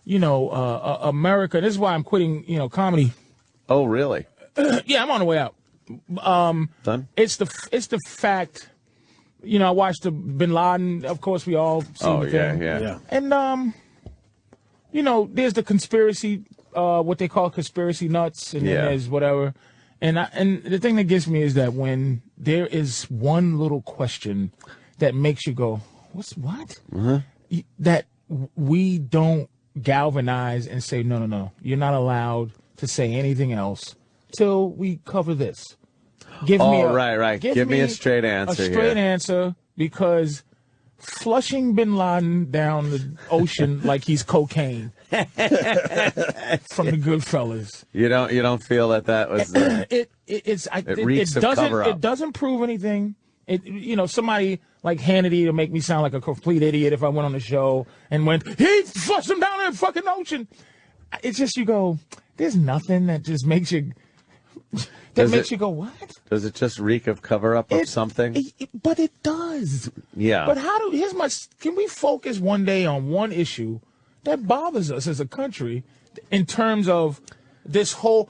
America. This is why I'm quitting, comedy. Oh, really? Yeah, I'm on the way out. Done? It's the fact. I watched the Bin Laden. Of course, we all seen the thing. Yeah. And there's the conspiracy, what they call conspiracy nuts, and then there's whatever. And the thing that gets me is that when there is one little question that makes you go, what? Uh-huh. That we don't galvanize and say, no, you're not allowed to say anything else till we cover this. Give me a straight answer. A straight answer, because flushing Bin Laden down the ocean like he's cocaine from the Goodfellas. You don't feel that was it reeks of cover-up. It doesn't prove anything. Somebody like Hannity to make me sound like a complete idiot if I went on the show and went, he flushed him down in the fucking ocean. It's just, you go, there's nothing that just makes you you go, what? Does it just reek of cover-up of something? But it does. Yeah. But can we focus one day on one issue that bothers us as a country in terms of this whole,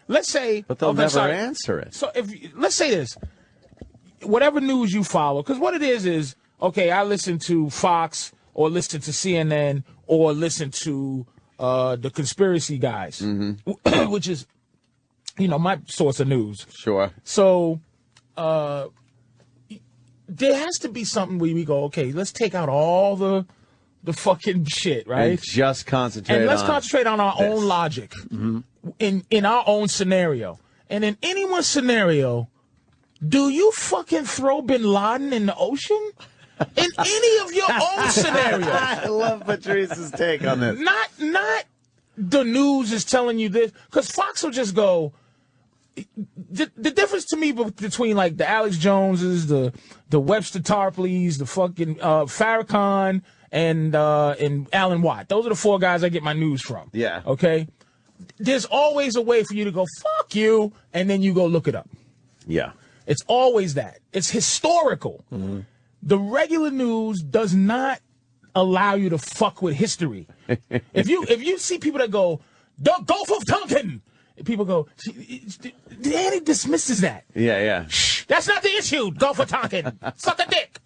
let's say. But they'll never answer it. So let's say this, whatever news you follow, because what it is, I listen to Fox or listen to CNN or listen to the conspiracy guys, which is, my source of news. Sure. So there has to be something where we go, let's take out all the fucking shit, right? And just concentrate and let's concentrate on our own logic in our own scenario. And in anyone's scenario, do you fucking throw Bin Laden in the ocean? In any of your own scenarios. I love Patrice's take on this. Not the news is telling you this, because Fox will just go. The difference to me between like the Alex Joneses, the Webster Tarpleys, the fucking Farrakhan, and Alan Watt. Those are the four guys I get my news from. Yeah. Okay. There's always a way for you to go, fuck you, and then you go look it up. Yeah. It's always that. It's historical. Mm-hmm. The regular news does not allow you to fuck with history. If you see people that go, the Gulf of Tonkin, people go, Danny dismisses that. Yeah. Shh, that's not the issue. Gulf of Tonkin, suck a dick.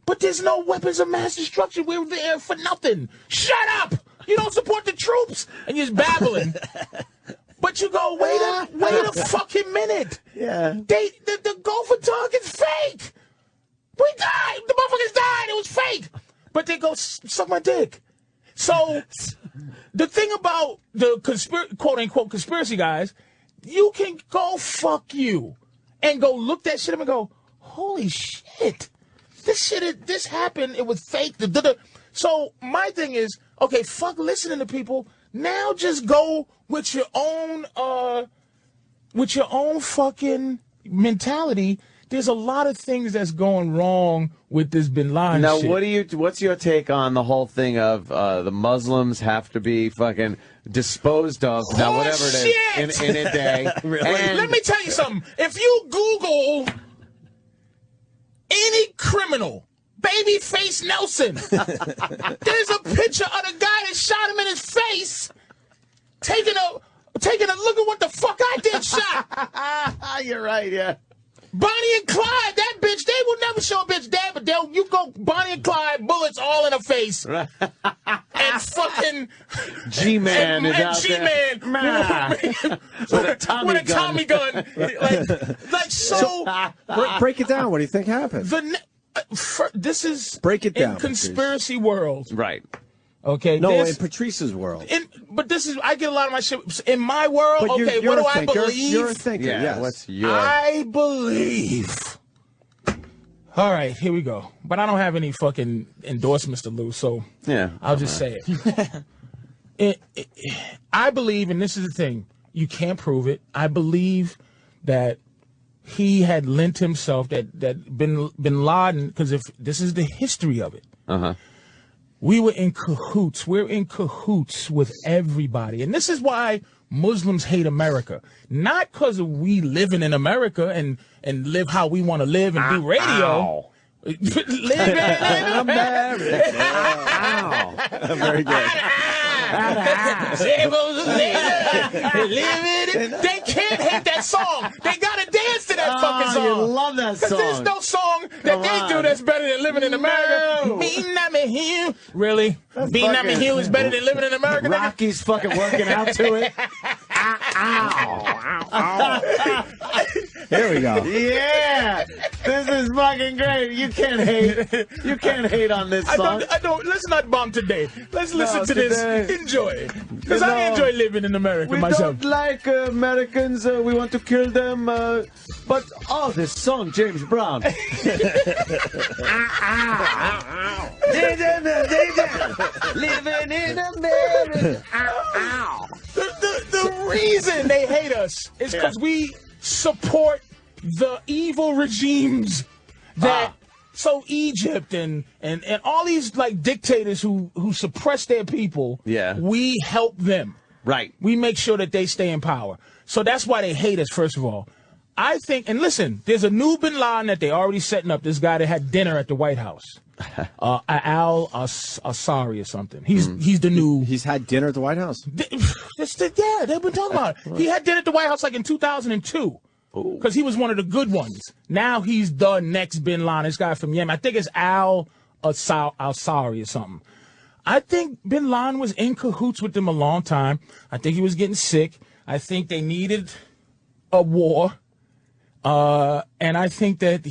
But there's no weapons of mass destruction. We're there for nothing. Shut up. You don't support the troops, and you're just babbling. But you go, wait a fucking minute. Yeah. The Gulf of Tonkin's fake. We died. The motherfuckers died. It was fake. But they go, suck my dick. So the thing about the quote-unquote conspiracy guys, you can go fuck you and go look that shit up and go, holy shit. This happened. It was fake. So my thing is, fuck listening to people. Now just go with your own fucking mentality. There's a lot of things that's going wrong with this Bin Laden shit. Now, what's your take on the whole thing of the Muslims have to be fucking disposed of now, whatever it is, in a day? Really? Let me tell you something. If you Google any criminal, Babyface Nelson, there's a picture of the guy that shot him in his face, taking a look at what the fuck I did shot. You're right, yeah. Bonnie and Clyde, that bitch, they will never show a bitch dead, but you go Bonnie and Clyde, bullets all in her face. And fucking G-Man is out G-Man there. With a Tommy gun. Break it down. What do you think happened? This is break it down, in conspiracy world. Right. Okay. No, in Patrice's world. But I get a lot of my shit in my world. But what do I believe? You're a thinker. Yeah. Yes. I believe. All right, here we go. But I don't have any fucking endorsements to lose, so I'll just say it. I believe, and this is the thing, you can't prove it. I believe that he had lent himself, that Bin Laden, because if this is the history of it. We were in cahoots. We're in cahoots with everybody. And this is why Muslims hate America. Not because we living in America and live how we want to live and do radio. Living in America. Wow. Very good. They can't hate that song. They gotta dance to that fucking song. You love that song. There's no song that they do that's better than Living in America. No. Beating at me here. Really? Beating at me here is better than Living in America? Rocky's fucking working out to it. Here we go. Yeah, this is fucking great. You can't hate. You can't hate on this song. I don't. Let's not bomb today. Let's listen to today. this. Enjoy. Because I enjoy living in America We myself. don't like Americans. We want to kill them. But this song, James Brown. Living in America. The reason they hate us is because we support the evil regimes that so Egypt and all these like dictators who suppress their people. Yeah. We help them. Right. We make sure that they stay in power. So that's why they hate us, first of all. I think, and listen, there's a new Bin Laden that they already setting up. This guy that had dinner at the White House. Al Asari or something. He's the new. He's had dinner at the White House? Yeah, they've been talking about it. He had dinner at the White House like in 2002. Because he was one of the good ones. Now he's the next Bin Laden. This guy from Yemen. I think it's Al Asari or something. I think Bin Laden was in cahoots with them a long time. I think he was getting sick. I think they needed a war. And I think that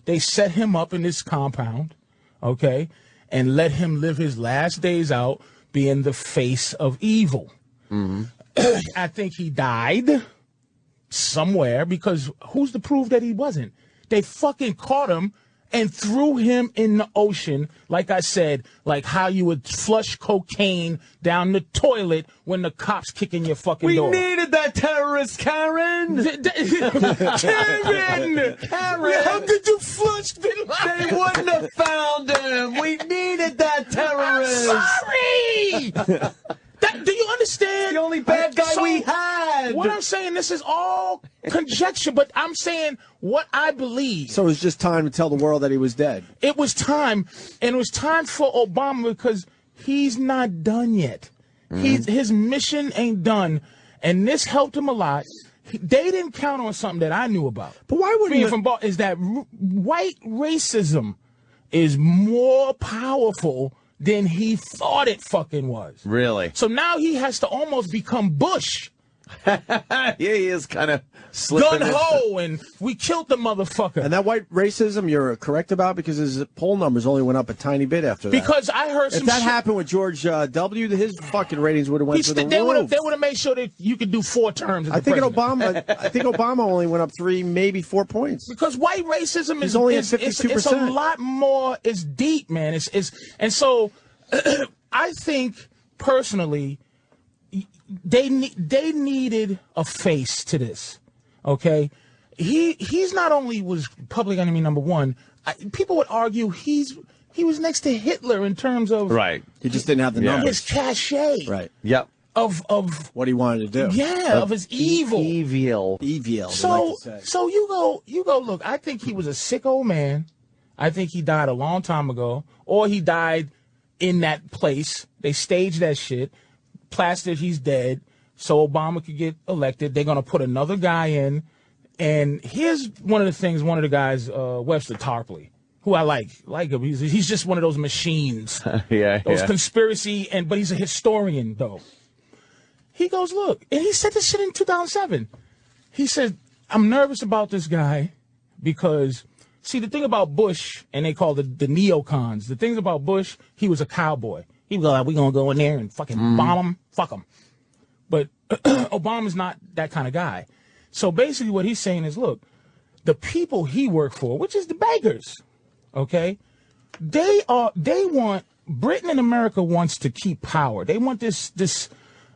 they set him up in this compound, okay, and let him live his last days out being the face of evil. Mm-hmm. I think he died somewhere because who's to prove that he wasn't? They fucking caught him and threw him in the ocean, like I said, like how you would flush cocaine down the toilet when the cops kick in your fucking door. We needed that terrorist, Karen! Karen! How could you flush Bin Laden? They wouldn't have found him! We needed that terrorist! I'm sorry! Do you understand? The only bad guy we had! What I'm saying, this is all conjecture, but I'm saying what I believe. So it was just time to tell the world that he was dead. It was time, and it was time for Obama because he's not done yet. Mm-hmm. His mission ain't done, and this helped him a lot. They didn't count on something that I knew about. But why wouldn't is that white racism is more powerful than he thought it fucking was. Really? So now he has to almost become Bush. Yeah, he is kind of slipping. Gun-ho, and we killed the motherfucker. And that white racism you're correct about because his poll numbers only went up a tiny bit after that. Because I heard some If that happened with George W., his fucking ratings would have went through the roof. They would have made sure that you could do 4 terms as I think president. Obama only went up 3, maybe 4 points. Because white racism is only at 52%. It's a lot more. It's deep, man. And so I think personally they needed a face to this. Okay, he's not only was public enemy number 1. People would argue he was next to Hitler in terms of right. He just didn't have the numbers. His cachet. Right. Yep. Of what he wanted to do. Yeah, of his evil. Evil. So you go. Look, I think he was a sick old man. I think he died a long time ago, or he died in that place. They staged that shit, plastered he's dead, so Obama could get elected. They're gonna put another guy in, and here's one of the guys, Webster Tarpley, who I like him. He's just one of those machines. Those conspiracy, but he's a historian though. He goes, look, and he said this shit in 2007. He said, I'm nervous about this guy because, see, the thing about Bush, and they call the neocons, the things about Bush, he was a cowboy. He was like, we're going to go in there and fucking bomb him, fuck him. But Obama's not that kind of guy. So basically what he's saying is, look, the people he worked for, which is the bankers, okay, Britain and America wants to keep power. They want this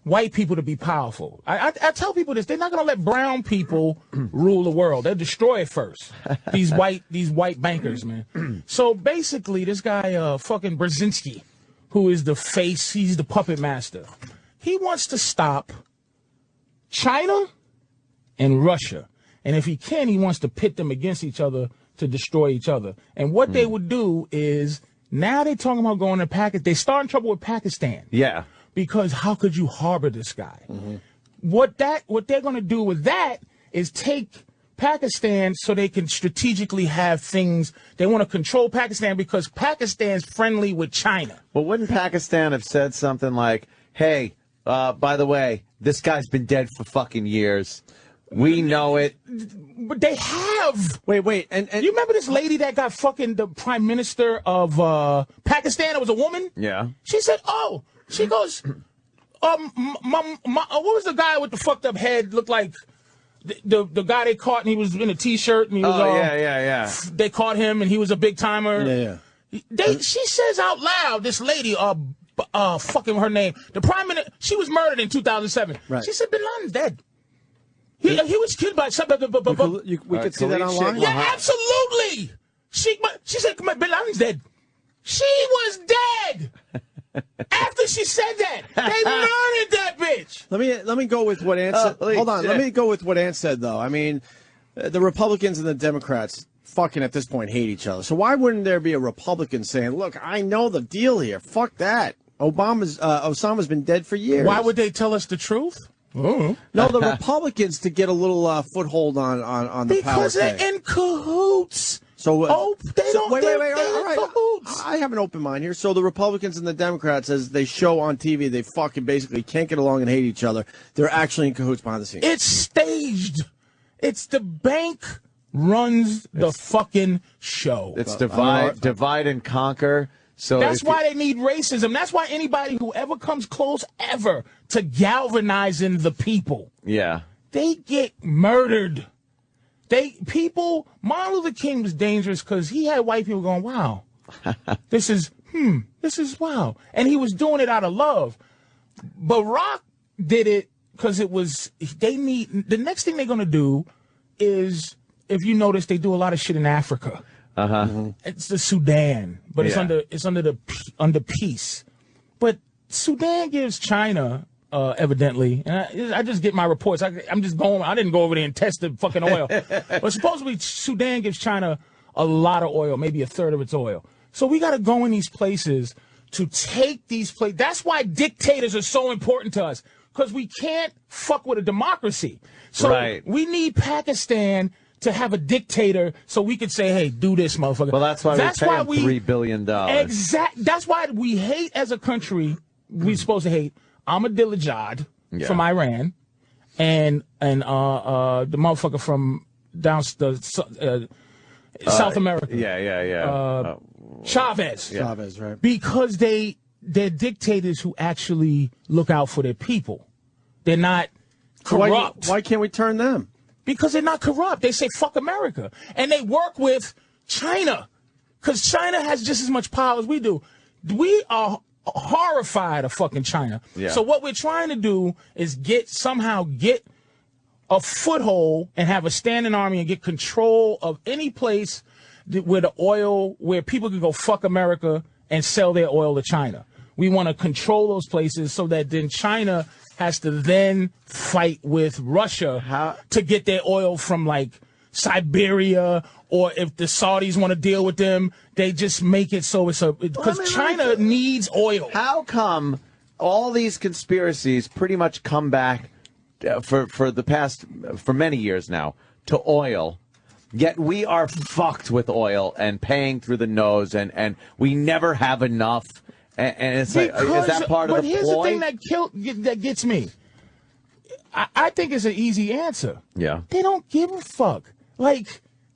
white people to be powerful. I tell people this, they're not going to let brown people rule the world. They'll destroy it first. These white bankers, man. So basically this guy, fucking Brzezinski, who is the face, he's the puppet master. He wants to stop China and Russia. And if he can, he wants to pit them against each other to destroy each other. And what they would do is, now they're talking about going to Pakistan. They start in trouble with Pakistan. Yeah. Because how could you harbor this guy? What they're going to do with that is take Pakistan so they can strategically have things. They want to control Pakistan because Pakistan's friendly with China. Well, wouldn't Pakistan have said something like, hey, by the way, this guy's been dead for fucking years. We know it. But they have. Wait. And you remember this lady that got fucking the prime minister of Pakistan? It was a woman. Yeah. She said, "Oh," she goes, what was the guy with the fucked up head? Looked like the guy they caught, and he was in a t-shirt, and he was yeah. They caught him, and he was a big timer. Yeah. She says out loud, this lady, fucking her name, the prime minister. She was murdered in 2007. Right. She said Bin Laden's dead. He was killed by something. We could see that online? Yeah, absolutely. She said Bin Laden's dead. She was dead. After she said that, they murdered that bitch. Let me go with what Ant said. Hold on. Let me go with what Ant said, though. I mean, the Republicans and the Democrats fucking at this point hate each other. So why wouldn't there be a Republican saying, look, I know the deal here. Fuck that. Osama's been dead for years. Why would they tell us the truth? No, the Republicans to get a little foothold on the power. Because they're in cahoots. So wait. All right. I have an open mind here. So the Republicans and the Democrats, as they show on TV, they fucking basically can't get along and hate each other. They're actually in cahoots behind the scenes. It's staged. It's the bank runs the fucking show. It's divide and conquer. So that's why they need racism. That's why anybody who ever comes close ever to galvanizing the people, they get murdered. Martin Luther King was dangerous because he had white people going, wow, this is wow. And he was doing it out of love. Barack did it because the next thing they're going to do is, if you notice, they do a lot of shit in Africa. It's the Sudan, but it's under peace. But Sudan gives China, evidently, and I just get my reports. I'm just going. I didn't go over there and test the fucking oil. But supposedly Sudan gives China a lot of oil, maybe a third of its oil. So we got to go in these places to take these places. That's why dictators are so important to us, because we can't fuck with a democracy. So we need Pakistan to have a dictator so we could say, hey, do this, motherfucker. Well, that's why we pay him $3 billion. Exactly. That's why we hate as a country. We're supposed to hate Ahmadinejad from Iran and the motherfucker from down South America. Chavez. Chavez, right. Because they're dictators who actually look out for their people. They're not corrupt. Why can't we turn them? Because they're not corrupt. They say, fuck America. And they work with China. Because China has just as much power as we do. We are horrified of fucking China. Yeah. So what we're trying to do is get a foothold and have a standing army and get control of any place where people can go fuck America and sell their oil to China. We want to control those places so that then China has to then fight with Russia to get their oil from like Siberia, or if the Saudis want to deal with them, they just make it so it's because China needs oil. How come all these conspiracies pretty much come back for many years now to oil? Yet we are fucked with oil and paying through the nose, and we never have enough. And it's like, is that part of the ploy? But here's the thing that gets me. I think it's an easy answer. Yeah. They don't give a fuck,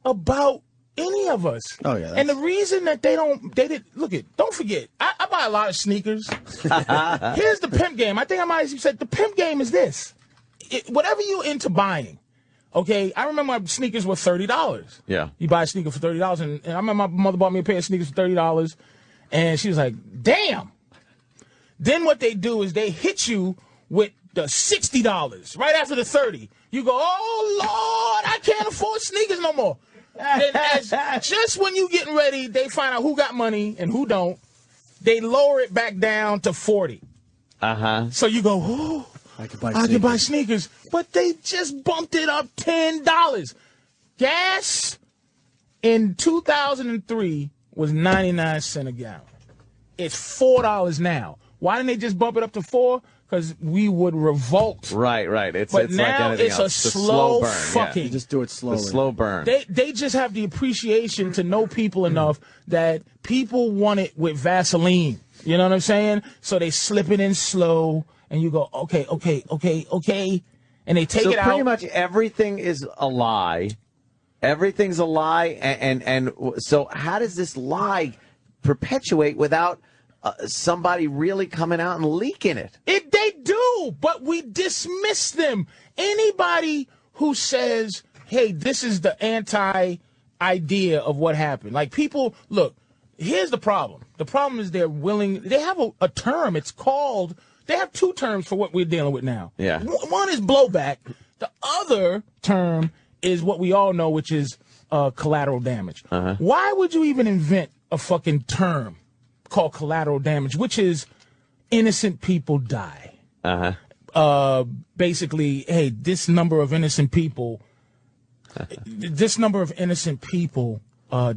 about any of us. Oh, yeah. And the reason that don't forget, I buy a lot of sneakers. Here's the pimp game. I think I might have said the pimp game is this. Whatever you're into buying, okay? I remember my sneakers were $30. Yeah. You buy a sneaker for $30, and I remember my mother bought me a pair of sneakers for $30. And she was like, damn. Then what they do is they hit you with the $60 right after the 30. You go, oh, Lord, I can't afford sneakers no more. Then just when you getting ready, they find out who got money and who don't. They lower it back down to 40. So you go, oh, I can buy sneakers. But they just bumped it up $10. Gas in 2003 was 99 cents a gallon. It's $4 now. Why didn't they just bump it up to $4? Because we would revolt. Right. But it's now like it's a slow burn. fucking. You just do it slowly. The slow burn. They just have the appreciation to know people enough that people want it with Vaseline. You know what I'm saying? So they slip it in slow, and you go, okay, and they take it out. So pretty much everything is a lie. Everything's a lie, and so how does this lie perpetuate without somebody really coming out and leaking it? They do, but we dismiss them. Anybody who says, hey, this is the anti-idea of what happened. Like, people, look, here's the problem. The problem is they have a term. It's called, they have two terms for what we're dealing with now. Yeah. One is blowback. The other term is what we all know, which is collateral damage. Why would you even invent a fucking term called collateral damage, which is innocent people die? Basically, hey, this number of innocent people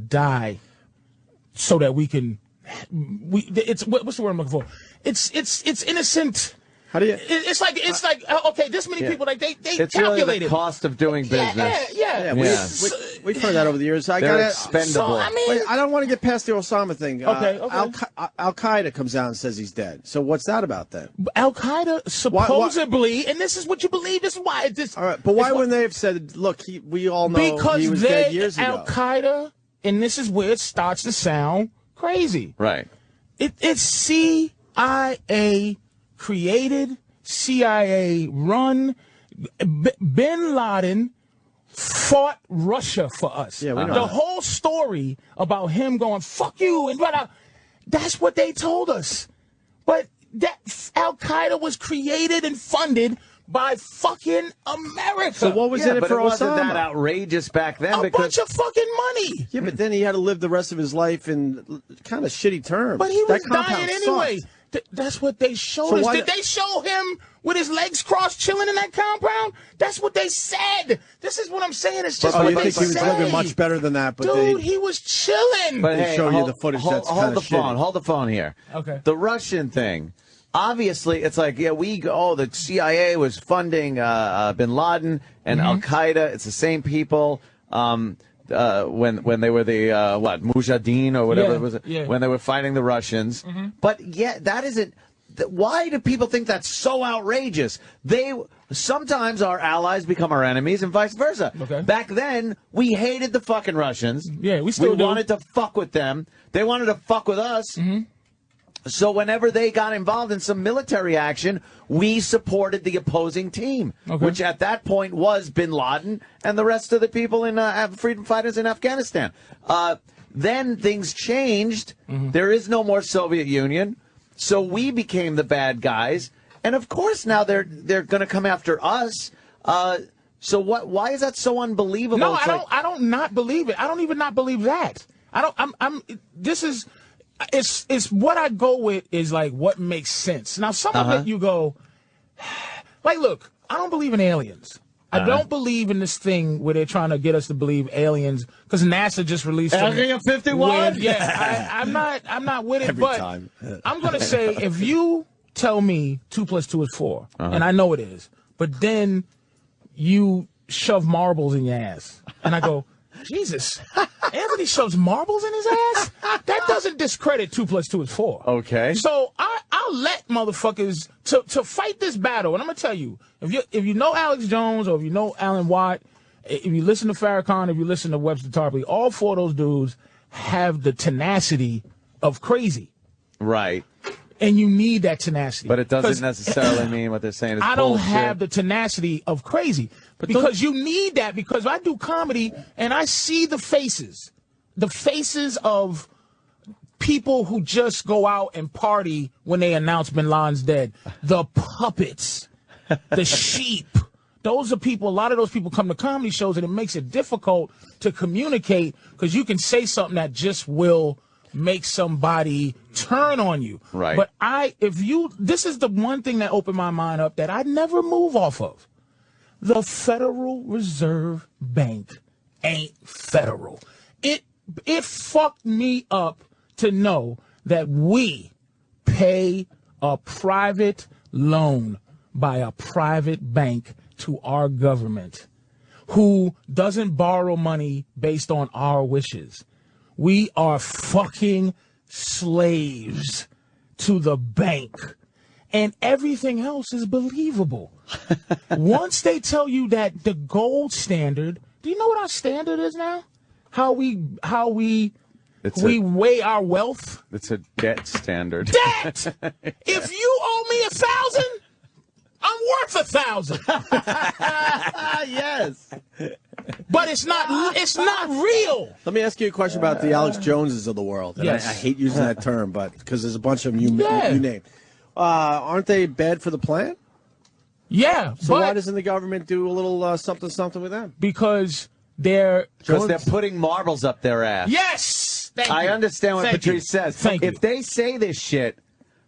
die so that we can. It's what's the word I'm looking for? It's innocent. How do you? It's like okay, this many people, like they It's calculated. really the cost of doing business. Yeah. We've heard that over the years. They're expendable. I don't want to get past the Osama thing. Okay. Al Qaeda comes out and says he's dead. So what's that about then? Al Qaeda supposedly, and this is what you believe. This is why it's this. All right, but why wouldn't they have said, "Look, we all know he was dead years ago"? Al Qaeda, and this is where it starts to sound crazy. Right. It's CIA created, CIA run. Bin Laden fought Russia for us. Yeah, we know the whole story about him going, fuck you, and that's what they told us. But that Al Qaeda was created and funded by fucking America. So what was in it but for it wasn't Osama? that outrageous back then. A bunch of fucking money. Yeah, but then he had to live the rest of his life in kind of shitty terms. But he was that compound dying anyway. sucked. That's what they showed us. Did they show him with his legs crossed chilling in that compound? That's what they said. This is what I'm saying. It's just what you they think he was say. living much better than that? But dude, he was chilling. But they hey, show you the footage that's kind of shitty. Hold the phone here. Okay. The Russian thing. Obviously, it's like, the CIA was funding bin Laden and Al Qaeda. It's the same people. When they were the Mujahideen or whatever it was, when they were fighting the Russians. But that isn't. Why do people think that's so outrageous? Sometimes our allies become our enemies and vice versa. Okay. Back then, we hated the fucking Russians. Yeah, we still do. wanted to fuck with them. They wanted to fuck with us. So whenever they got involved in some military action, we supported the opposing team, which at that point was bin Laden and the rest of the people in freedom fighters in Afghanistan. Then things changed. There is no more Soviet Union. So we became the bad guys. And of course now they're going to come after us. So why is that so unbelievable? No, I don't not believe it. I don't even not believe that. It's what I go with is like what makes sense. Now some of it you go, like, look, I don't believe in aliens. I don't believe in this thing where they're trying to get us to believe aliens because NASA just released Area 51. I'm not with it. Every but time. I'm gonna say if you tell me 2 + 2 is 4, and I know it is, but then you shove marbles in your ass, and I go, Jesus, Anthony shoves marbles in his ass? That doesn't discredit 2 + 2 is 4. Okay. So I'll let motherfuckers to fight this battle. And I'm going to tell you, if you know Alex Jones or if you know Alan Watt, if you listen to Farrakhan, if you listen to Webster Tarpley, all four of those dudes have the tenacity of crazy. Right. And you need that tenacity. But it doesn't necessarily mean what they're saying is I don't bullshit. have the tenacity of crazy. Because you need that, because I do comedy and I see the faces of people who just go out and party when they announce Bin Laden's dead. The puppets, the sheep. Those are people, a lot of those people come to comedy shows and it makes it difficult to communicate because you can say something that just will make somebody turn on you. Right. But this is the one thing that opened my mind up that I never move off of. The Federal Reserve Bank ain't federal. it fucked me up to know that we pay a private loan by a private bank to our government who doesn't borrow money based on our wishes. We are fucking slaves to the bank. And everything else is believable. Once they tell you that the gold standard, do you know what our standard is now? How we weigh our wealth? It's a debt standard. Debt! If you owe me 1,000, I'm worth 1,000. Yes. But it's not real. Let me ask you a question about the Alex Joneses of the world. And Yes. I hate using that term, but because there's a bunch of them you name. Aren't they bad for the plan? Yeah. So why doesn't the government do a little something with them? Because they're putting marbles up their ass. Yes. I understand what Patrice says. If they say this shit,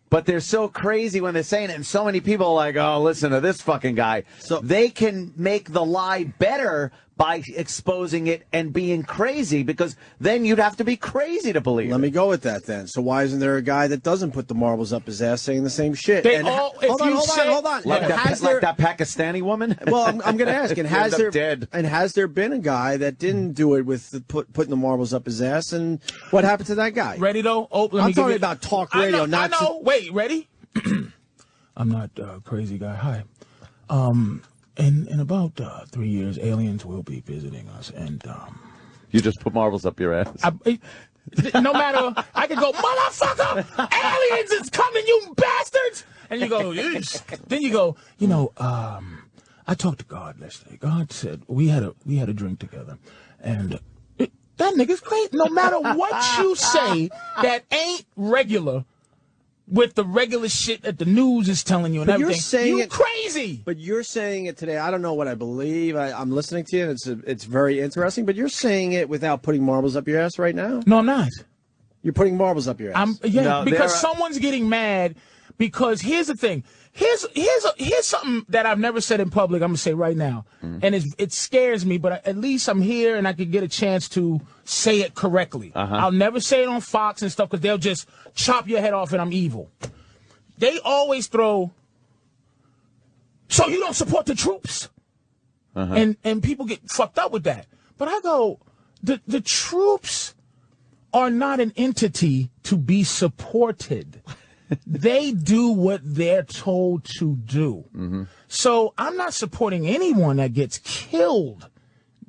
but they're so crazy when they're saying it, and so many people are like, oh, listen to this fucking guy. So they can make the lie better by exposing it and being crazy, because then you'd have to be crazy to believe Let me go with that then. So why isn't there a guy that doesn't put the marbles up his ass saying the same shit? Hold on. Like that Pakistani woman? Well, I'm going to ask, and has there been a guy that didn't do it with putting the marbles up his ass, and what happened to that guy? Ready, though? I'm talking about talk radio, I know. Wait, ready? I'm not a crazy guy. Hi. In about 3 years, aliens will be visiting us, and you just put marbles up your ass. No matter, I could go, motherfucker, aliens is coming, you bastards, and you go, yeesh. Then you go, I talked to God yesterday. God said we had a drink together, and that nigga's crazy. No matter what you say, that ain't regular. With the regular shit that the news is telling you and everything. You're saying you crazy. But you're saying it today. I don't know what I believe. I'm listening to you, and it's very interesting. But you're saying it without putting marbles up your ass right now. No, I'm not. You're putting marbles up your ass. Because someone's getting mad. Because here's the thing. Here's something that I've never said in public. I'm gonna say right now, and it scares me. But at least I'm here and I can get a chance to say it correctly. I'll never say it on Fox and stuff because they'll just chop your head off and I'm evil. They always throw. So you don't support the troops, and people get fucked up with that. But I go, the troops are not an entity to be supported. They do what they're told to do. So I'm not supporting anyone that gets killed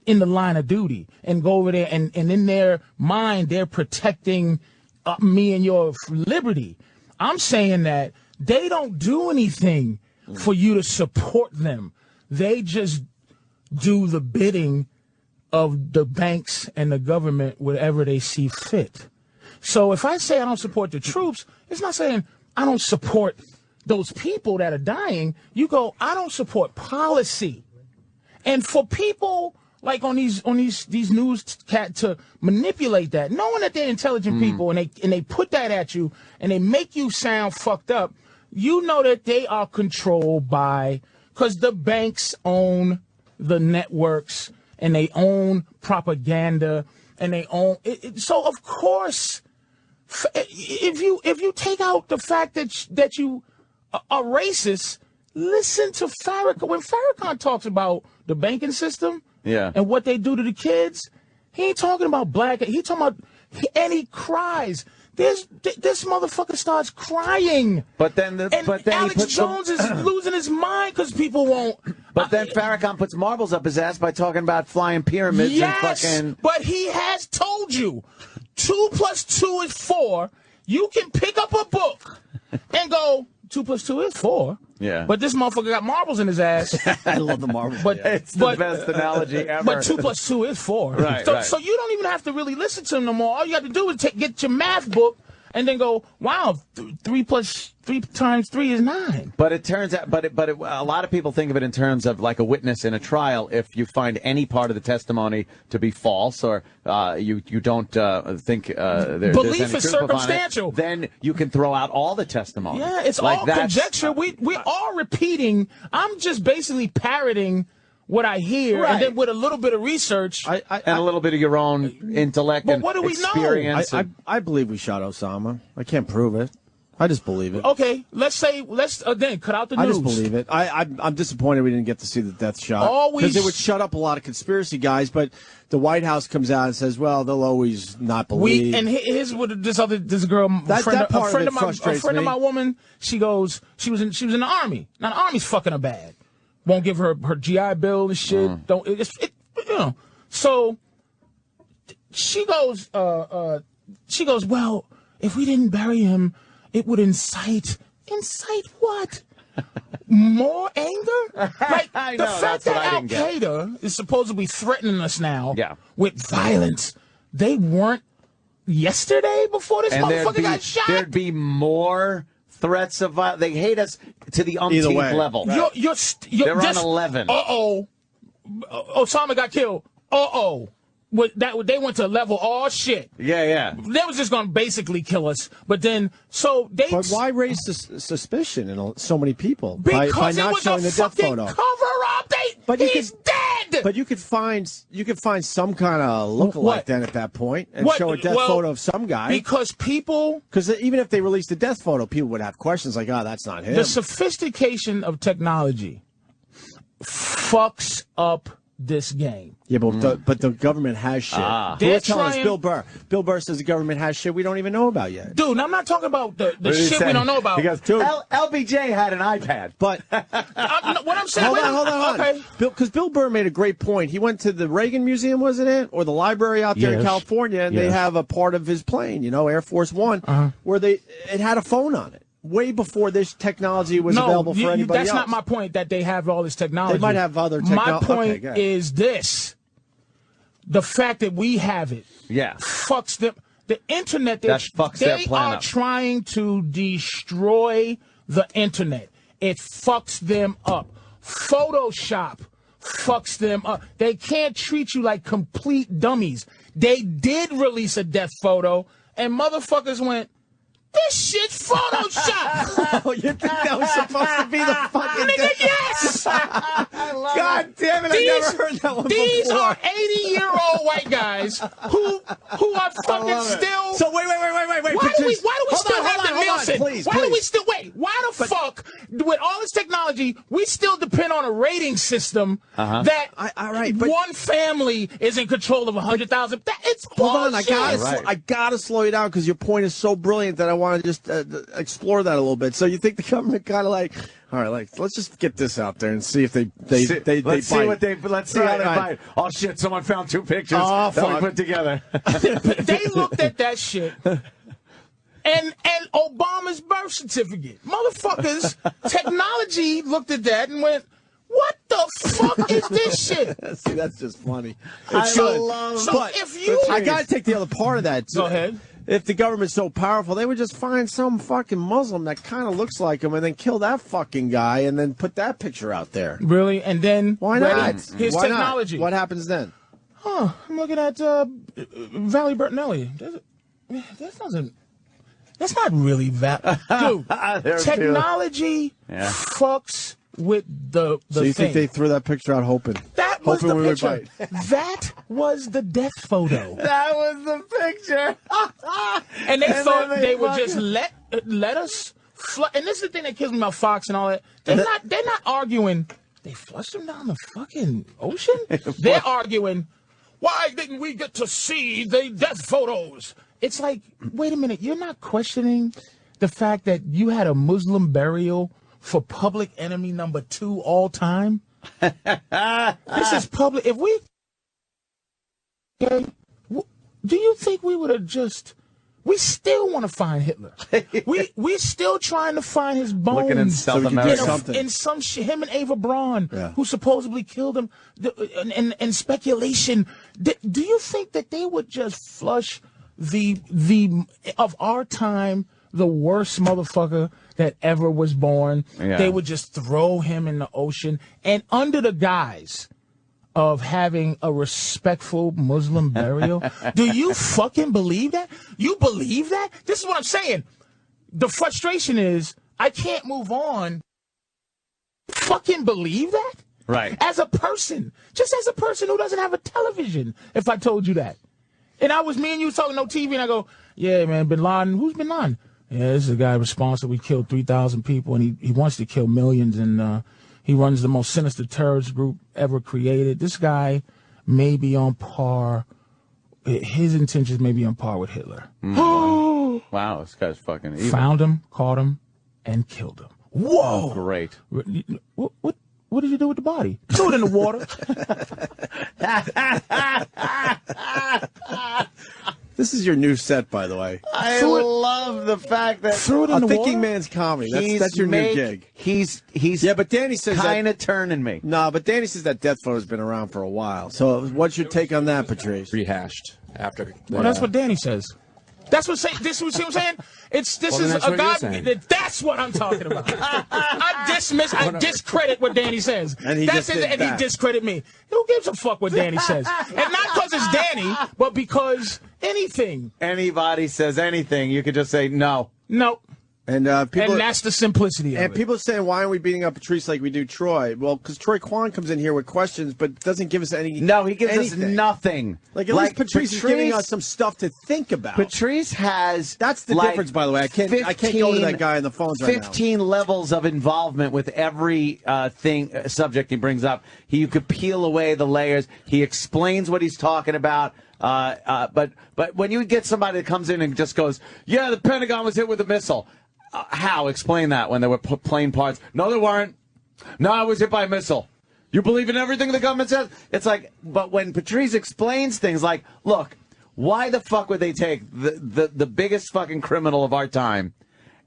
in the line of duty and go over there and in their mind, they're protecting me and your liberty. I'm saying that they don't do anything for you to support them. They just do the bidding of the banks and the government, whatever they see fit. So if I say I don't support the troops, it's not saying I don't support those people that are dying. You go, I don't support policy. And for people like on these news to manipulate that, knowing that they're intelligent people and they put that at you and they make you sound fucked up, you know that they are controlled by, because the banks own the networks and they own propaganda and they own it. So of course, if you take out the fact that you are racist, listen to Farrakhan. When Farrakhan talks about the banking system and what they do to the kids, he ain't talking about black. He talking about, and he cries. This motherfucker starts crying. But then Alex Jones is losing his mind because people won't. But then Farrakhan puts marbles up his ass by talking about flying pyramids and fucking. But he has told you 2 + 2 is 4. You can pick up a book and go 2 + 2 is 4. Yeah. But this motherfucker got marbles in his ass. I love the marbles. But it's the best analogy ever. But 2 + 2 is 4. Right, So you don't even have to really listen to him no more. All you have to do is get your math book and then go, wow, 3 times 3 is 9. But it turns out, a lot of people think of it in terms of like a witness in a trial. If you find any part of the testimony to be false, or you don't think there's belief any is truth behind circumstantial. it, then you can throw out all the testimony. Yeah, it's like all conjecture. We are repeating. I'm just basically parroting what I hear, and then with a little bit of research, and a little bit of your own intellect and what do we experience. know? I believe we shot Osama. I can't prove it. I just believe it. Okay, let's then cut out the news. I just believe it. I'm disappointed we didn't get to see the death shot because it would shut up a lot of conspiracy guys. But the White House comes out and says, "Well, they'll always not believe." And here's what this girl, a friend of my woman. She goes, she was in the Army. Now the Army's fucking her bad. Won't give her GI Bill and shit. So she goes. Well, if we didn't bury him, it would incite what? More anger? Like the fact that Al Qaeda is supposedly threatening us now with violence. They weren't yesterday before this motherfucker got shot. There'd be more threats of violence. They hate us to the umpteenth level. Right. They're on 11. Osama got killed. They went to level all shit. Yeah. They was just going to basically kill us. But then, But why raise suspicion in so many people? Because by not it was showing a the death fucking photo. cover-up. He's dead! But you could find some kind of look-alike then at that point and show a death photo of some guy. Because even if they released a death photo, people would have questions like, that's not him. The sophistication of technology fucks up this game. Yeah, but the government has shit. They're telling us Bill Burr. Bill Burr says the government has shit we don't even know about yet. Dude, I'm not talking about the shit we don't know about. He goes, LBJ had an iPad. But what I'm saying, hold on. Okay. Because Bill Burr made a great point. He went to the Reagan Museum, wasn't it? Or the library out there in California, and they have a part of his plane, Air Force One, where it had a phone on it. Way before this technology was available for anybody else. That's not my point, that they have all this technology. They might have other technology. My point is this. The fact that we have it fucks them. The internet, they are trying to destroy the internet. It fucks them up. Photoshop fucks them up. They can't treat you like complete dummies. They did release a death photo, and motherfuckers went, this shit's Photoshop. Oh, you think that was supposed to be the fucking nigga? Yes. God damn it! I never heard that one These before. are 80-year-old white guys who are fucking still. So wait. Why do we still have the Nielsen? Why do we still wait? Why the fuck, with all this technology, we still depend on a rating system that one family is in control of 100,000? It's bullshit. Hold on, I gotta slow you down because your point is so brilliant that I want to just explore that a little bit. So you think the government kind of all right, let's just get this out there and see if they let's see how they bite. Oh shit! Someone found 2 pictures that we put together. They looked at that shit. And Obama's birth certificate. Motherfuckers, technology looked at that and went, what the fuck is this shit? See, that's just funny. I got to take the other part of that. Go ahead. If the government's so powerful, they would just find some fucking Muslim that kind of looks like him and then kill that fucking guy and then put that picture out there. Really? And then why not? His technology. What happens then? I'm looking at Valley Bertinelli. That's not really Dude, technology fucks with the So you thing. think they threw that picture out hoping? That was the picture. That was the death photo. That was the picture. And they thought they would just let us and this is the thing that kills me about Fox and all that. They're not arguing. They flushed them down the fucking ocean. They're arguing. Why didn't we get to see the death photos? It's like, wait a minute. You're not questioning the fact that you had a Muslim burial for public enemy number 2 all time? This is public. If we... Okay, do you think we would have just... We still want to find Hitler. We're still trying to find his bones. Looking in South America. In some shit. Him and Ava Braun, who supposedly killed him, and speculation. Do you think that they would just flush the of our time, the worst motherfucker that ever was born? They would just throw him in the ocean, and under the guise of having a respectful Muslim burial. Do you fucking believe that? You believe that? This is what I'm saying. The frustration is I can't move on. Fucking believe that? Right. As a person, just as a person who doesn't have a television, if I told you that. And me and you talking no TV, and I go, yeah, man, Bin Laden, who's Bin Laden? Yeah, this is a guy responsible. We killed 3,000 people, and he wants to kill millions, and he runs the most sinister terrorist group ever created. This guy may be on par. His intentions may be on par with Hitler. Wow, this guy's fucking evil. Found him, caught him, and killed him. Whoa! Oh, great. What did you do with the body? Threw it in the water. This is your new set, by the way. I love the fact that threw it in the Thinking water? Man's Comedy. That's your new gig. He's Yeah, but Danny says kind of turning me. No, but Danny says that death photo's been around for a while. So what's your take on that, Patrice? Rehashed after. Well, that's what Danny says. That's what this. See what I'm saying? This is that's a what guy. you're saying. That's what I'm talking about. I discredit what Danny says. And he just did and that. he discredit me. Who gives a fuck what Danny says? And not because it's Danny, but because anything. Anybody says anything, you could just say no. No. And people, And that's the simplicity of and it. people are saying, why aren't we beating up Patrice like we do Troy? Well, because Troy Kwan comes in here with questions, but doesn't give us any. No, he gives anything. us nothing. Like at least Patrice is giving us some stuff to think about. Patrice has. That's the difference, by the way. I can't go to that guy on the phones right now. 15 levels of involvement with every subject he brings up. You could peel away the layers. He explains what he's talking about. But when you get somebody that comes in and just goes, yeah, the Pentagon was hit with a missile. How? Explain that when there were plane parts. No, there weren't. No, I was hit by a missile. You believe in everything the government says? It's like, but when Patrice explains things like, look, why the fuck would they take the biggest fucking criminal of our time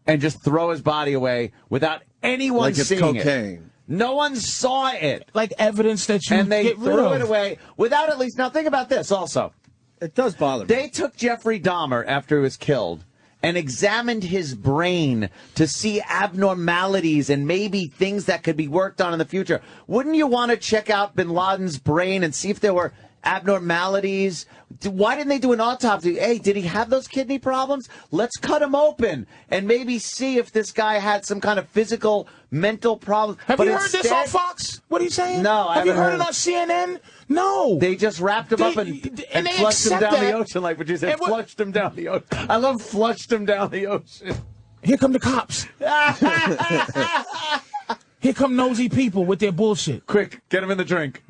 and just throw his body away without anyone Like it's seeing cocaine. it? No one saw it. Like evidence that you And they get rid threw of. it away without at least. Now, think about this also. It does bother me. They took Jeffrey Dahmer after he was killed and examined his brain to see abnormalities and maybe things that could be worked on in the future. Wouldn't you want to check out bin Laden's brain and see if there were abnormalities? Why didn't they do an autopsy? Hey, did he have those kidney problems? Let's cut him open and maybe see if this guy had some kind of physical, mental problem. Have you heard this on Fox? What are you saying? No, I Have you haven't heard it on CNN? No. They just wrapped him up and they flushed him accept down the that. ocean, like what you said. And what- Flushed him down the ocean. I love flushed him down the ocean. Here come the cops. Here come nosy people with their bullshit. Quick, get him in the drink.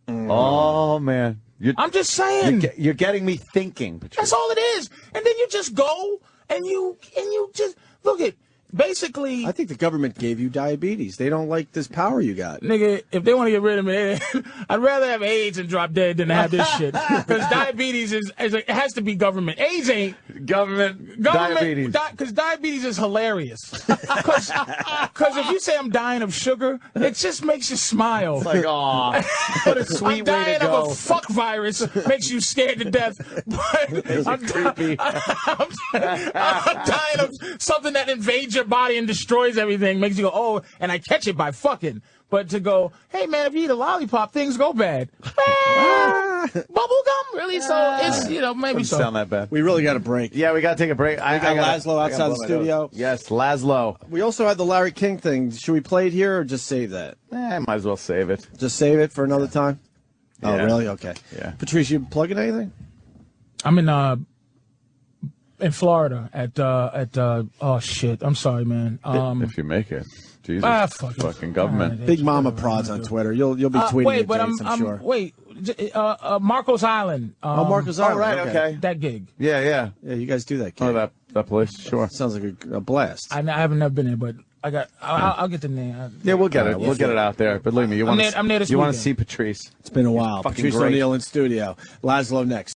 Oh, man. I'm just saying. You're getting me thinking. Patrice. That's all it is. And then you just go and you just look at basically. I think the government gave you diabetes. They don't like this power you got. Nigga, if they want to get rid of me, I'd rather have AIDS and drop dead than to have this shit. Because diabetes it has to be government. AIDS ain't Government diabetes. Because diabetes is hilarious. Because if you say I'm dying of sugar, it just makes you smile. It's like, aw, what a sweet I'm way dying to go. of a fuck virus, makes you scared to death. But I'm creepy. I'm dying of something that invades your body and destroys everything, makes you go, oh, and I catch it by fucking. But to go, hey man, if you eat a lollipop, things go bad. Bubble gum, really? So it's maybe Doesn't so. sound that bad. We really got a break. Yeah, we got to take a break. We got Laszlo outside the studio. Yes, Laszlo. We also had the Larry King thing. Should we play it here or just save that? Might as well save it. Just save it for another time? Oh, Yeah. really? Okay. Yeah. Patrice, you plugging anything? I'm in Florida at oh shit. I'm sorry, man. If you make it. Jesus. Fuck it. Fucking government. Alright, Big Mama Prods on Twitter. You'll be tweeting wait, it, but James, I'm sure. wait. Marcos Island. Marcos Island. Oh, right, okay. That gig. Yeah. Yeah, you guys do that, kid. Oh, that place? Sure. Sounds like a blast. I haven't never been there, but I'll get the name. Yeah, we'll get it. we'll We'll get it out there. Believe me, you want I'm there this to weekend. see Patrice. It's been a while. Fucking Patrice great. O'Neal in studio. Laszlo next.